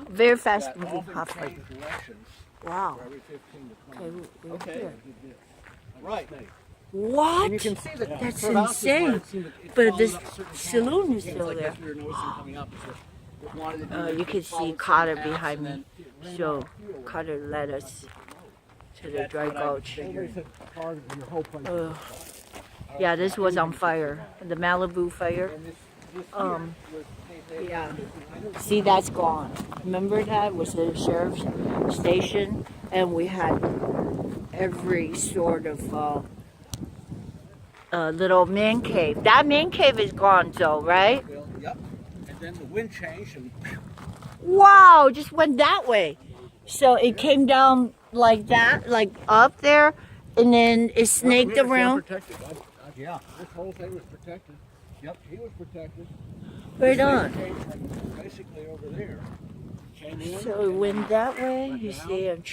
Very fast that moving often hot fire. change directions Wow. for every 15 to 20 Okay, minutes. we're Okay. here. Right. What? And you can see that That's crevasses where insane. it seemed it But followed this up certain saloon paths. is Yeah, still like there. as we were noticing coming up, is that it wanted to do You it can followed see certain Carter paths behind and me. then it ran So out of fuel. Carter led us to the That's dry what I gulch. figured. Part of your whole place. Yeah, this was on fire. The Malibu fire. And this here Um, was, they Yeah. See, that's gone. Remember that was the sheriff's station, and we had every sort of little man cave. That man cave is gone, though, right? Well, yep. And then the wind changed and Wow, just went that way. So it came down like that, like up there, and then it snaked around. Protected. Yeah, this whole thing was protected. Yep, he was protected. Right This on. thing came from basically over there. Came in. So it went that way. You see, and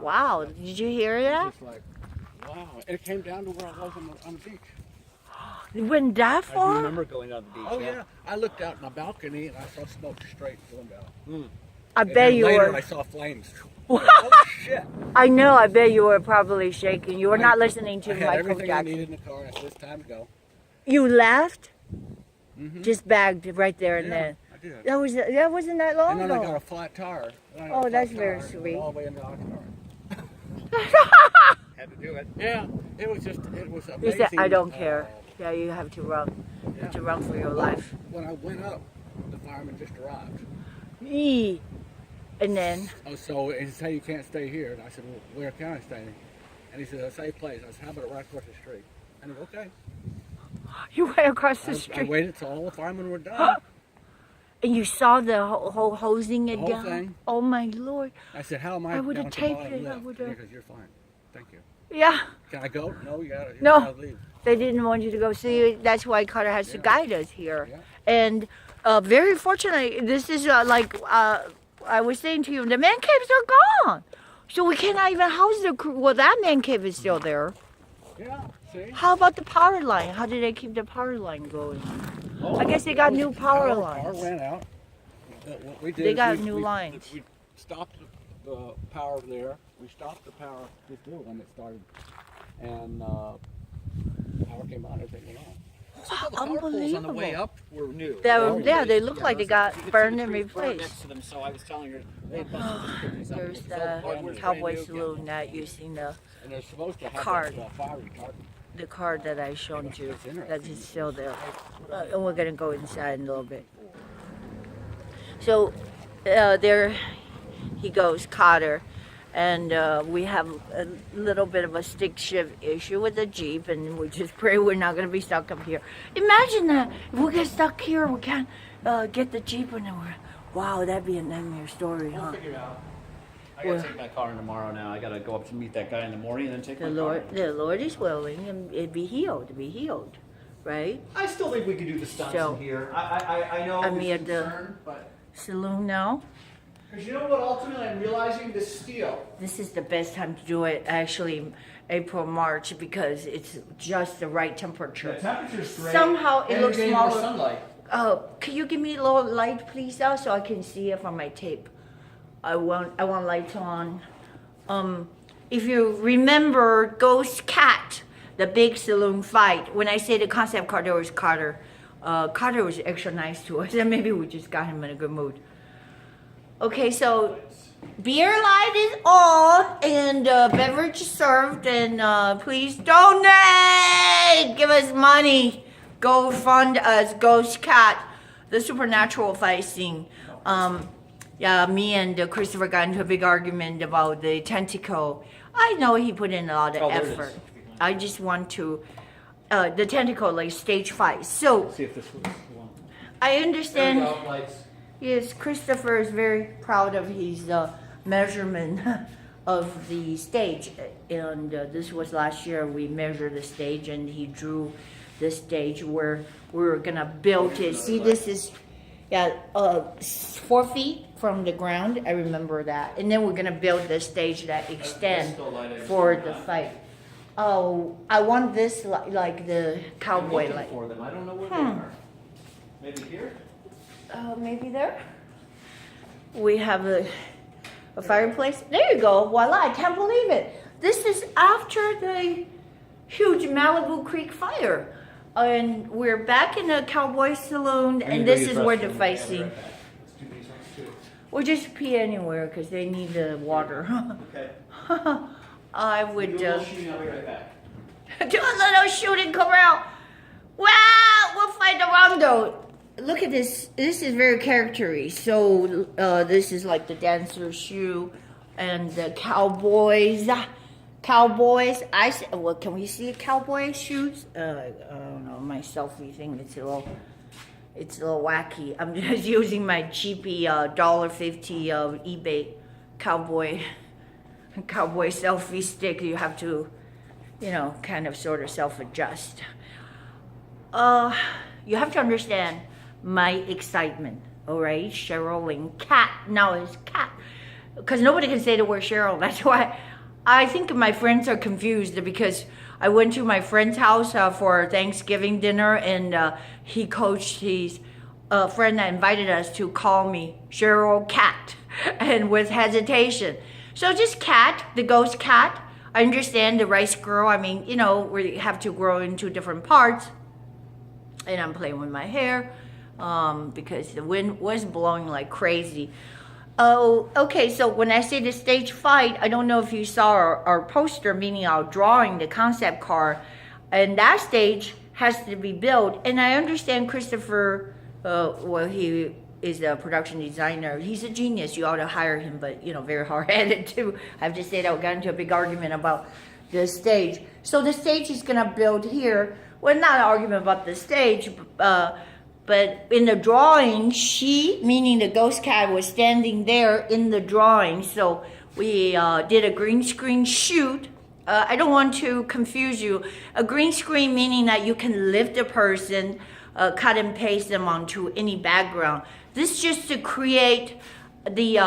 wow, did you hear that? Just like, wow. And it came down to where I was on the beach. It went that I do far? remember going down the beach. Oh yeah. I looked out my balcony and I saw smoke straight going down. I And bet then you later were. I saw flames. Oh shit. I know. I bet you were probably shaking. You were not listening I to had Michael everything I Jackson. needed in the car. I said, it's time to go. You left, Mm-hmm. just bagged right there and Yeah, then. I did. That wasn't that long And then I got ago. a flat tire. Oh, that's very sweet. All the way into Oxnard. Had to do it. Yeah, it was You amazing. said, "I don't care." Yeah, you have to run. You have to run for your life. When I went up, the fireman just arrived. Eee. And then, Oh, so he said, you can't stay here. And I said, well, where can I stay? And he said, a safe place. I said, how about right across the street? And he said, okay. you went across the I street. waited till all the firemen were done. And you saw the whole hosing it whole down? thing. Oh my Lord. I said, how am I I would've down at the taken bottom it. I left? would've- He goes, you're fine. Thank you. Yeah. Can I go? No, you gotta No. leave. They didn't want you to go see. That's why Carter has to Yeah. guide us here. Yeah. And very fortunately, this is I was saying to you, the man caves are gone. So we cannot even house the crew. Well, that man cave is still there. Yeah, see? How about the power line? How did they keep the power line going? I guess they got new power Our lines. ran out. What we did They is got new lines. We stopped the power there. We stopped the power, this little one that started, and power came on, everything went on. All the power poles on the way Unbelievable. up were new. Yeah, they look like they got You could see burned the and trees burned replaced. next to them, so I was telling her they busted the trees up. There's So the hardwood was cowboy brand new. saloon that you seen the And they're supposed to have Card. that, fire retardant. the card that I showed you that is still there. And we're gonna go inside in a little bit. So there he goes, Carter. And we have a little bit of a stick shift issue with the Jeep, and we just pray we're not gonna be stuck up here. Imagine that if we get stuck here, we can't get the Jeep, and then wow, that'd be a nightmare story, We'll huh? figure it out. I gotta take my car in tomorrow now. I gotta go up to meet that guy in the morning and then take The my car. Lord is willing, and it'd be healed, right? I still think we could do the stunts So, in here. I know I'm there's here to- concern, but Saloon now. because you know what? Ultimately, I'm realizing this steel. This is the best time to do it, actually, April, March, because it's just the right temperature. The temperature's great. Somehow it and looks you're getting more smaller. sunlight. Can you give me a little light, please, so I can see it from my tape? I want lights on. If you remember Ghost Cat, the big saloon fight, when I say the concept car, there was Carter. Carter was extra nice to us, and maybe we just got him in a good mood. Okay, so beer light is on, and beverage served, and please donate! Give us money. Go fund us, Ghost Cat, the supernatural fight scene. Yeah, me and Christopher got into a big argument about the tentacle. I know he put in a lot of Oh, there it effort. is. I just want to, the tentacle, like stage 5. So, See if this was one. I There we understand. go, lights. Yes, Christopher is very proud of his measurement of the stage. And this was last year, we measured the stage and he drew the stage where we were gonna build it. See, this is, 4 feet from the ground, I remember that. And then we're gonna build the stage that extend for the fight. Oh, I want this like the cowboy I'm looking light. for them. I don't know where they are. Maybe here? Maybe there? We have a fireplace. There you go. Voila, I can't believe it. This is after the huge Malibu Creek fire. And we're back in the Cowboy Saloon, and this is where the fight scene. Or just pee anywhere because they need the water. Okay. I would Do a little shooting, I'll be right back. do a little shooting, come out. Wow, we'll fight around though. Look at this. This is very charactery. So this is like the dancer's shoe and the cowboys. Cowboys. Well, can we see a cowboy shoes? I don't know. My selfie thing. It's a little wacky. I'm just using my cheapy $1.50 eBay cowboy selfie stick. You have to, kind of sort of self-adjust. You have to understand my excitement, all right? Cheryl and Kat, now it's Kat. Because nobody can say the word Cheryl. That's why I think my friends are confused because I went to my friend's house for Thanksgiving dinner and he coached his friend that invited us to call me Cheryl Kat and with hesitation. So just Kat, the ghost cat. I understand the rice girl. I mean, we have to grow into different parts. And I'm playing with my hair because the wind was blowing like crazy. Oh, okay, so when I say the stage fight, I don't know if you saw our poster, meaning our drawing, the concept car, and that stage has to be built. And I understand Christopher, he is a production designer. He's a genius. You ought to hire him, but, very hard-headed too. I have to say that we got into a big argument about the stage. So the stage is going to build here. Well, not an argument about the stage, but in the drawing, she, meaning the ghost cat, was standing there in the drawing. So we did a green screen shoot. I don't want to confuse you. A green screen meaning that you can lift a person, cut and paste them onto any background. This is just to create the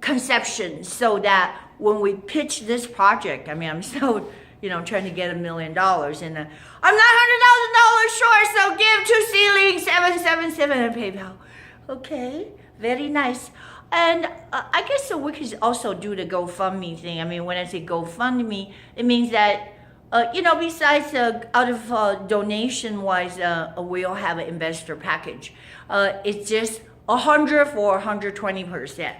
conception so that when we pitch this project, I mean, I'm so, trying to get $1 million, and I'm not $100,000 short, so give to Ceiling 777 and PayPal. Okay, very nice. And I guess so we could also do the GoFundMe thing. I mean, when I say GoFundMe, it means that, besides out of donation-wise, we'll have an investor package. It's just 100 for 120%.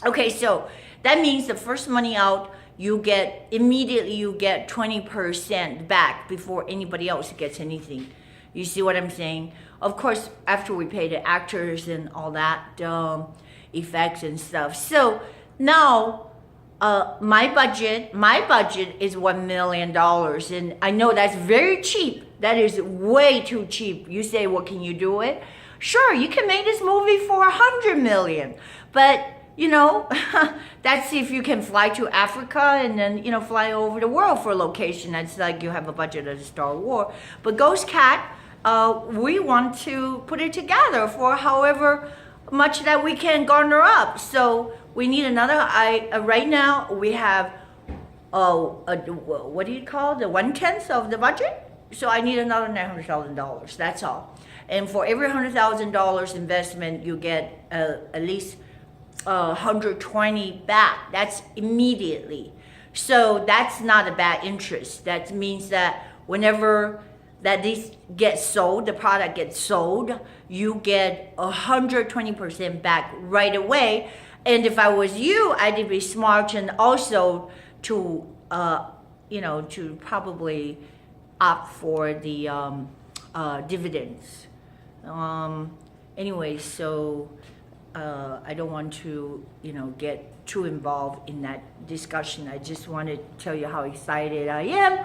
Okay, so that means the first money out, you get 20% back before anybody else gets anything. You see what I'm saying? Of course, after we pay the actors and all that, effects and stuff. So now, my budget is $1 million, and I know that's very cheap. That is way too cheap. You say, well, can you do it? Sure, you can make this movie for $100 million, but that's if you can fly to Africa and then, fly over the world for a location. That's like you have a budget of Star Wars. But Ghost Cat, we want to put it together for however much that we can garner up. So we need another, right now we have, what do you call the 1/10 of the budget? So I need another $900,000, that's all. And for every $100,000 investment, you get at least 120 back. That's immediately. So that's not a bad interest. That means that whenever that this gets sold, the product gets sold, you get 120% back right away. And if I was you, I'd be smart and also to to probably opt for the dividends. Anyway, so I don't want to, get too involved in that discussion. I just want to tell you how excited I am.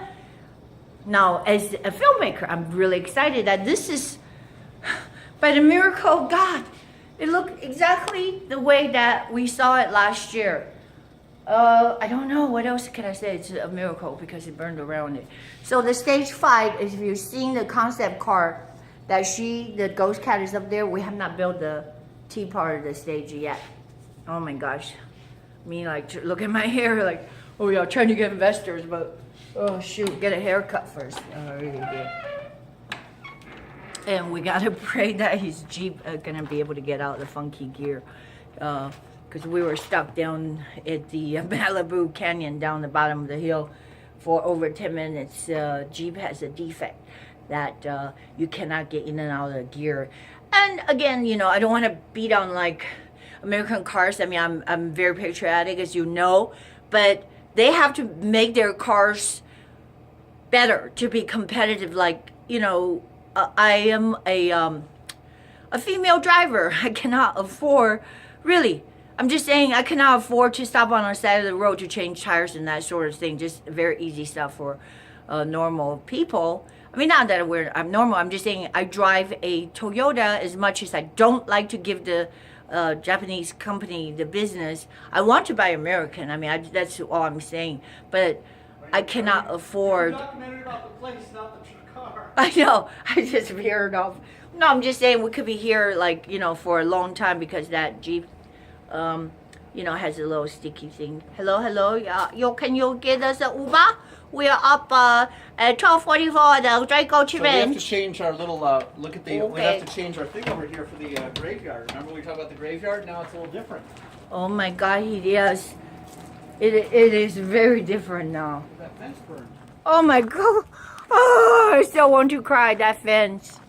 Now, as a filmmaker, I'm really excited that this is, by the miracle of God, it looked exactly the way that we saw it last year. I don't know, what else can I say? It's a miracle because it burned around it. So the stage 5, if you've seen the concept car, that the ghost cat is up there, we have not built the T part of the stage yet. Oh my gosh. Me look at my hair like, oh yeah, trying to get investors, but oh shoot, get a haircut first. I really did. And we gotta pray that his Jeep gonna be able to get out the funky gear. because we were stuck down at the Malibu Canyon down the bottom of the hill for over 10 minutes. Jeep has a defect that you cannot get in and out of the gear. And again, you know, I don't want to beat on like American cars. I mean, I'm very patriotic, as you know, but they have to make their cars better to be competitive. Like, you know, I am a female driver. I cannot afford, really, I'm just saying, I cannot afford to stop on the side of the road to change tires and that sort of thing. Just very easy stuff for normal people. I mean, not that I'm normal. I'm just saying I drive a Toyota. As much as I don't like to give the Japanese company the business, I want to buy American. I mean, that's all I'm saying. But I cannot afford. Documentary about the place, not the car. I know. I just veered off. No, I'm just saying we could be here, like, you know, for a long time because that Jeep, you know, has a little sticky thing. Hello. Can you get us an Uber? We are up at 12:44 at the Draco So we have to Ranch. change our little look at the. We Okay. have to change our thing over here for the graveyard. Remember we talked about the graveyard? Now it's a little different. Oh my God, yes. It is very different now. That fence burned. Oh my God. Oh, I still want to cry. That fence.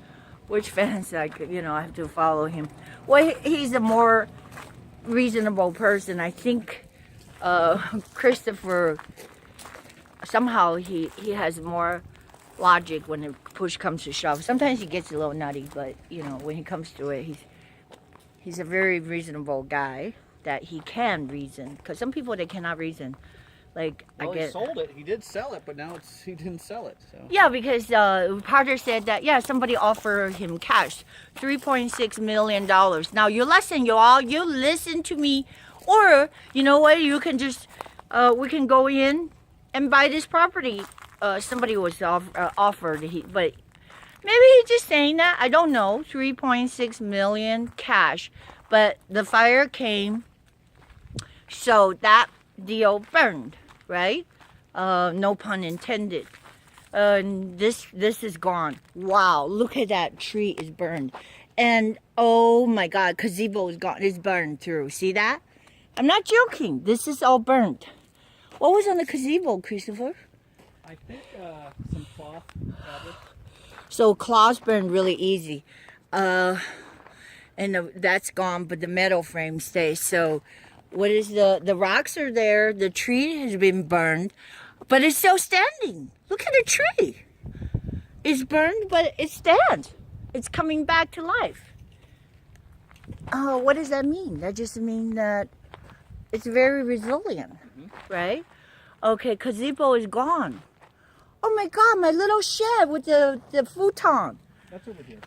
Which fence? You know, I have to follow him. Well, he's a more reasonable person. I think Christopher, somehow he has more logic when the push comes to shove. Sometimes he gets a little nutty, but you know, when he comes to it, he's a very reasonable guy that he can reason. Because some people, they cannot reason. Like, Well, I get. he sold it. He did sell it, but now he didn't sell it. So. Yeah, because Potter said that, yeah, somebody offered him cash, $3.6 million. Now, you listen, you all, you listen to me. Or, you know what, you can just, we can go in and buy this property. Somebody was offered, but maybe he's just saying that. I don't know, 3.6 million cash. But the fire came, so that deal burned, right? No pun intended. This is gone. Wow, look at that tree is burned. And oh my God, gazebo is gone. It's burned through. See that? I'm not joking. This is all burnt. What was on the gazebo, Christopher? I think some cloth fabric. So cloths burn really easy. And that's gone, but the metal frame stays. So what is the rocks are there, the tree has been burned, but it's still standing. Look at the tree. It's burned, but it stands. It's coming back to life. What does that mean? That just means that it's very resilient, right? Okay, gazebo is gone. Oh my God, my little shed with the futon. That's over here.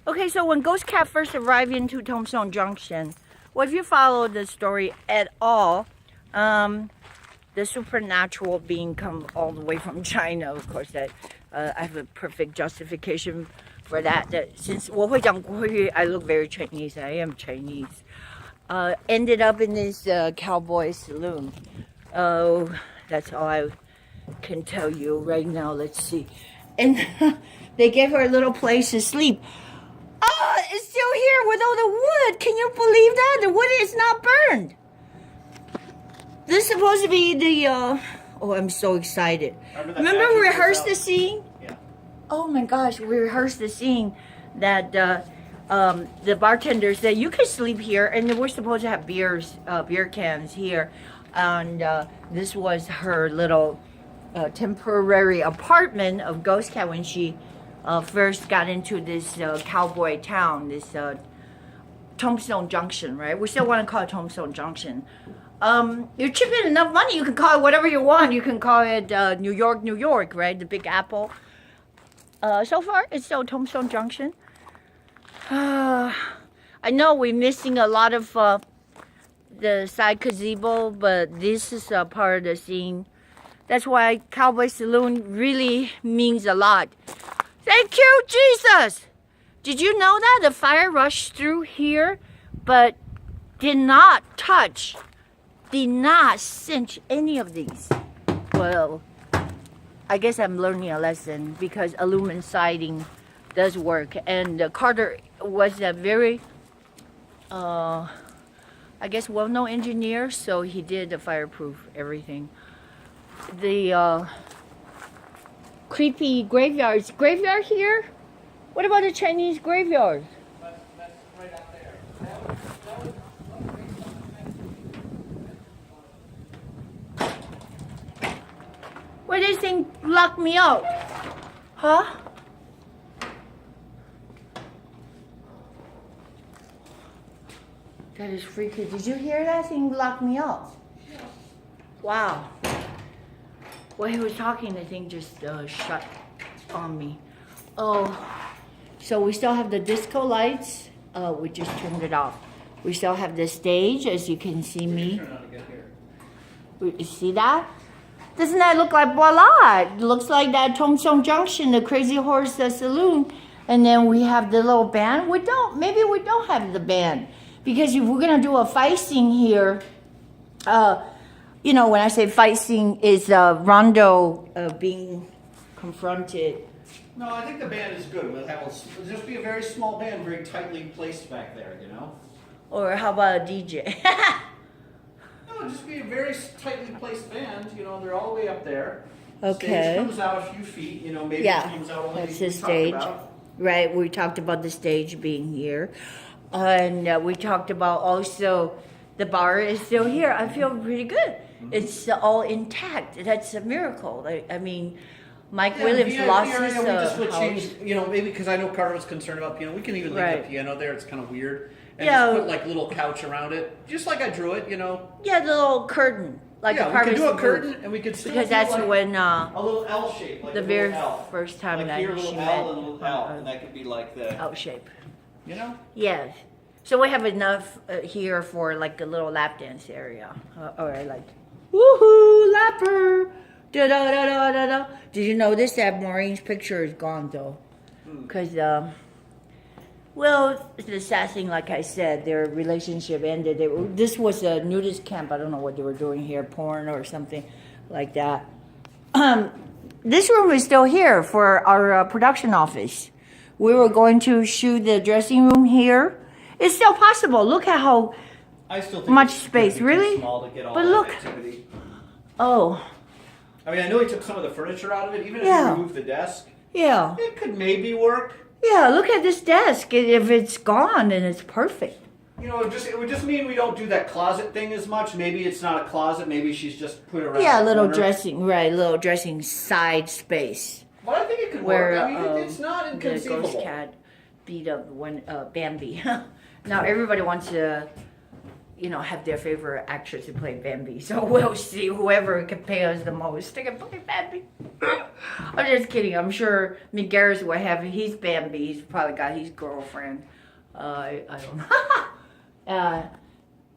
Okay, so when Ghost Cat first arrived into Tombstone Junction, well, if you follow the story at all, the supernatural being come all the way from China. Of course, that I have a perfect justification for that. That since 我会讲国语, I look very Chinese. I am Chinese. Ended up in this cowboy saloon. Oh, that's all I can tell you right now. Let's see. And they gave her a little place to sleep. Oh, it's still here with all the wood. Can you believe that? The wood is not burned. This is supposed to be the, oh, I'm so excited. Remember we rehearsed the scene? Yeah. Oh my gosh, we rehearsed the scene that the bartender said, you can sleep here. And we're supposed to have beer cans here. And this was her little temporary apartment of Ghost Cat when she first got into this cowboy town, this Tombstone Junction, right? We still want to call it Tombstone Junction. You chip in enough money, you can call it whatever you want. You can call it New York, New York, right? The Big Apple. So far, it's still Tombstone Junction. I know we're missing a lot of the side gazebo, but this is a part of the scene. That's why Cowboy Saloon really means a lot. Thank you, Jesus! Did you know that? The fire rushed through here, but did not touch, did not cinch any of these. Well, I guess I'm learning a lesson because aluminum siding does work. And Carter was a very I guess, well-known engineer, so he did the fireproof everything. The creepy graveyard. Is graveyard here? What about the Chinese graveyard? That's right out there. Why this thing lock me out? Huh? That is freaky. Did you hear that thing lock me out? Yeah. Wow. While he was talking, the thing just shut on me. Oh, so we still have the disco lights. We just turned it off. We still have the stage, as you can see me. Turn on to get here. You see that? Doesn't that look like voila? It looks like that Tong Song Junction, the Crazy Horse Saloon. And then we have the little band. Maybe we don't have the band. Because if we're gonna do a fight scene here, you know, when I say fight scene, is Rondo being confronted. No, I think the band is good. It'll just be a very small band, very tightly placed back there, you know? Or how about a DJ? No, it'll just be a very tightly placed band. You know, they're all the way up there. Okay. Stage comes out a few feet, you know, maybe it comes out only that's feet the we stage. talked about. Right, we talked about the stage being here. And we talked about also the bar is still here. I feel pretty good. It's all intact. That's a miracle. I mean, Mike Williams VIP lost area, his we just would house. change, you know, maybe because I know Carter was concerned about piano. We can even leave Right. the piano there. It's kind of weird. And Yeah. just put like little couch around it, just like I drew it, you know. Yeah, the little curtain, like Yeah, a we could privacy do a booth. curtain, and we could still Because do that's like when a little L shape, like the a very little L. first time Like that here, a she little met L and a little L, and that could be like the, L shape. you know. Yes. So we have enough here for like a little lap dance area. Or like, woohoo, lapper. Da da da da da da. Did you notice that Maureen's picture is gone though? Because, well, the sad thing, like I said, their relationship ended. This was a nudist camp. I don't know what they were doing here, porn or something like that. This room is still here for our production office. We were going to shoot the dressing room here. It's still possible. Look at how I still think much it's gonna space, be too really? small to get all But that look. activity. Oh, I mean, I know he took some of the furniture out of it. Even if Yeah. you remove the desk, yeah. it could maybe work. Yeah, look at this desk. If it's gone, then it's perfect. You know, it would just mean we don't do that closet thing as much. Maybe it's not a closet. Maybe she's just put it around. Yeah, a the little corner. dressing, right, little dressing side space. But I think it could Where work. I mean, it's not the inconceivable. ghost cat beat up one Bambi. Now everybody wants to, you know, have their favorite actress to play Bambi. So we'll see whoever can pay us the most to can play Bambi. I'm just kidding. I'm sure Miguel's will have his Bambi. He's probably got his girlfriend. I don't know.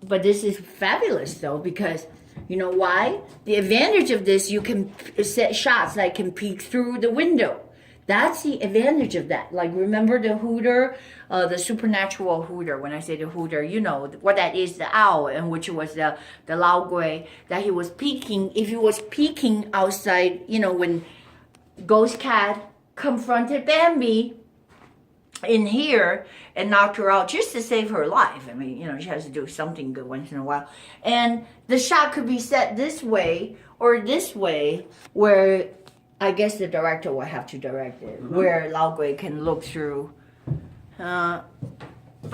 But this is fabulous though, because you know why? The advantage of this, you can set shots that can peek through the window. That's the advantage of that. Like, remember the hooter, the supernatural hooter? When I say the hooter, you know what that is, the owl, and which was the Lao Gui, that he was peeking. If he was peeking outside, you know, when Ghost Cat confronted Bambi in here and knocked her out just to save her life. I mean, you know, she has to do something good once in a while. And the shot could be set this way or this way, where I guess the director will have to direct it, where Lao Gui can look through. But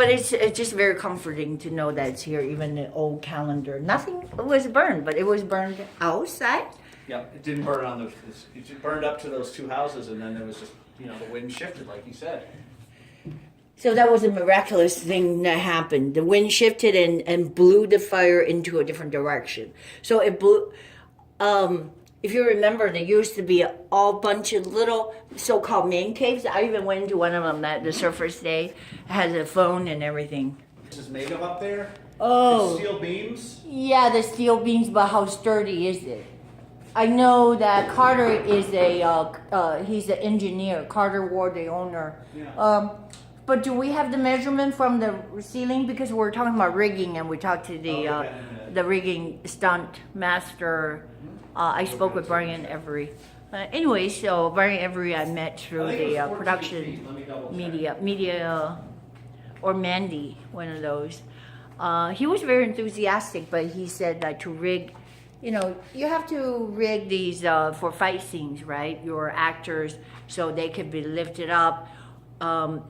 it's just very comforting to know that it's here, even the old calendar. Nothing was burned, but it was burned outside. Yeah, it didn't burn on those. It burned up to those two houses, and then there was just, you know, the wind shifted, like you said. So that was a miraculous thing that happened. The wind shifted and blew the fire into a different direction. So it blew. If you remember, there used to be a all bunch of little so-called man caves. I even went into one of them that the surfers day. It has a phone and everything. This is made of up there. Oh. It's steel beams. Yeah, the steel beams, but how sturdy is it? I know that Carter is he's an engineer. Carter Ward, the owner. Yeah. But do we have the measurement from the ceiling? Because we're talking about rigging, and we talked to the rigging stunt master. I spoke with Brian Every. Anyway, so Brian Every I met through the production media, or Mandy, one of those. He was very enthusiastic, but he said that to rig, you have to rig these for fight scenes, right? Your actors, so they could be lifted up. The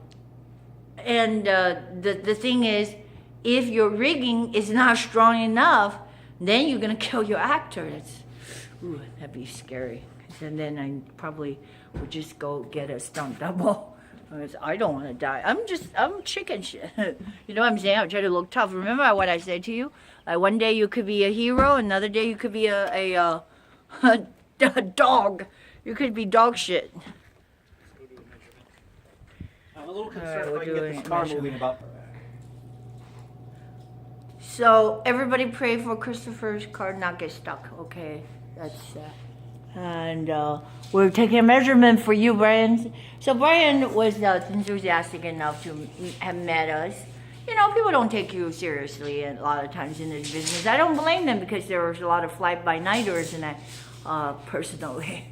thing is, if your rigging is not strong enough, then you're gonna kill your actor. That'd be scary. And then I probably would just go get a stunt double. Because I don't want to die. I'm chicken shit. You know what I'm saying? I try to look tough. Remember what I said to you? One day you could be a hero, another day you could be a dog. You could be dog shit. I'm a little concerned Alright, if we're I can get doing this car measurement. moving about. So everybody pray for Christopher's car not get stuck. Okay, that's and we're taking a measurement for you, Brian. So Brian was enthusiastic enough to have met us. People don't take you seriously a lot of times in this business. I don't blame them because there was a lot of fly-by-nighters, and personally,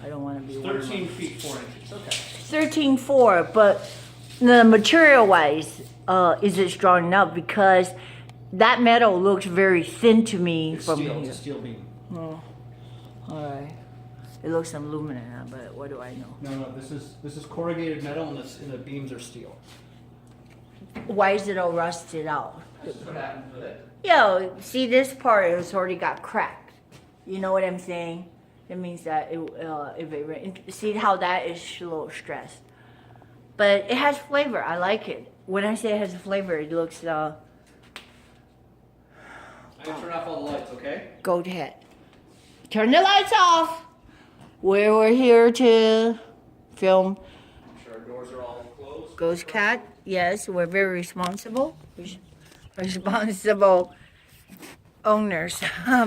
I don't want to be one of them. 13 feet 4 inches. Okay. 13.4, but the material-wise, is it strong enough? Because that metal looks very thin to me It's from steel. here. It's a steel beam. Oh, all right. It looks aluminum, but what do I know? No. This is corrugated metal, and the beams are steel. Why is it all rusted out? That's what happens with it. See this part has already got cracked. You know what I'm saying? It means that see how that is a little stressed. But it has flavor. I like it. When I say it has flavor, it looks I can turn off all the lights, okay? go ahead. Turn the lights off. We're here to film Make sure our doors are all closed. Ghost Cat. Yes, we're very responsible. Responsible owners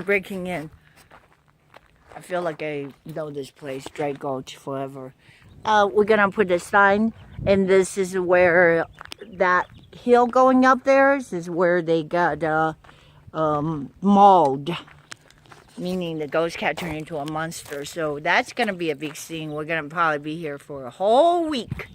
breaking in. I feel like I know this place, Dry Gulch, forever. We're gonna put a sign, and this is where that hill going up there is where they got mauled, meaning the ghost cat turned into a monster. So that's gonna be a big scene. We're gonna probably be here for a whole week.